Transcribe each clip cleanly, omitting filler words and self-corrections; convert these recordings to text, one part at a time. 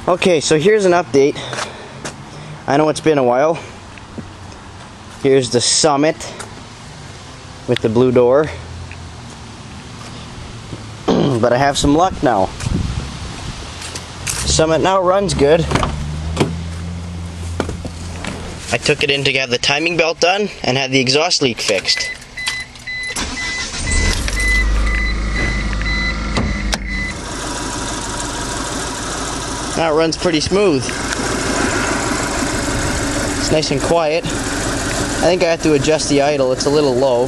Okay, so here's an update. I know it's been a while. Here's the Summit with the blue door. But I have some luck now. Summit now runs good. I took it in to have the timing belt done and had the exhaust leak fixed. Now it runs pretty smooth. It's nice and quiet. I think I have to adjust the idle, it's a little low.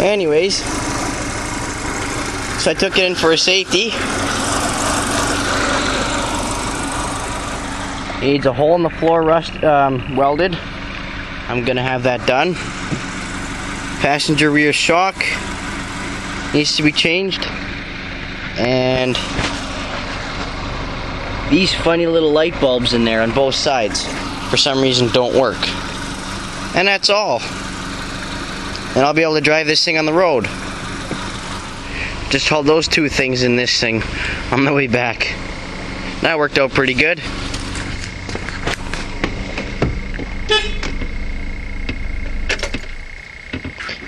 Anyways, so I took it in for a safety. Needs a hole in the floor welded. I'm gonna have that done. Passenger rear shock needs to be changed. And these funny little light bulbs in there on both sides for some reason don't work. And that's all. And I'll be able to drive this thing on the road. Just hauled those two things in this thing on the way back. That worked out pretty good.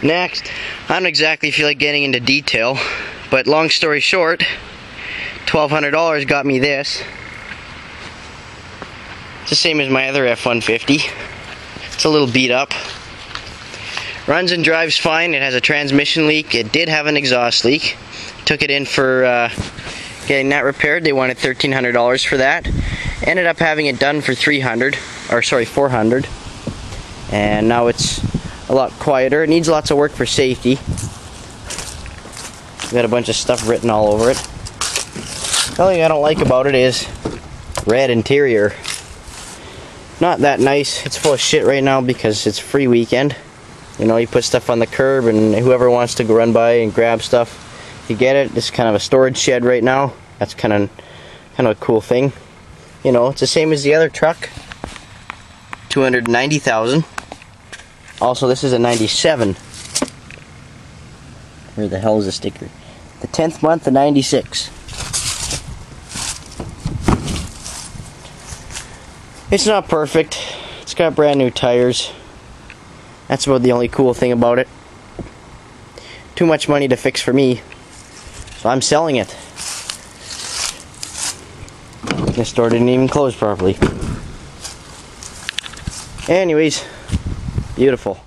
Next, I don't exactly feel like getting into detail, but long story short, $1,200 got me this. It's the same as my other F-150. It's a little beat up. Runs and drives fine. It has a transmission leak. It did have an exhaust leak. Took it in for getting that repaired. They wanted $1,300 for that. Ended up having it done for $400. And now it's a lot quieter. It needs lots of work for safety. Got a bunch of stuff written all over it. The only thing I don't like about it is red interior. Not that nice. It's full of shit right now because it's free weekend. You know, you put stuff on the curb and whoever wants to go run by and grab stuff, you get it. It's kind of a storage shed right now. That's kind of a cool thing. You know, it's the same as the other truck. $290,000. Also, this is a 97. Where the hell is the sticker? The 10th month of 96. It's not perfect. It's got brand new tires. That's about the only cool thing about it. Too much money to fix for me, so I'm selling it. This store didn't even close properly. Anyways, beautiful.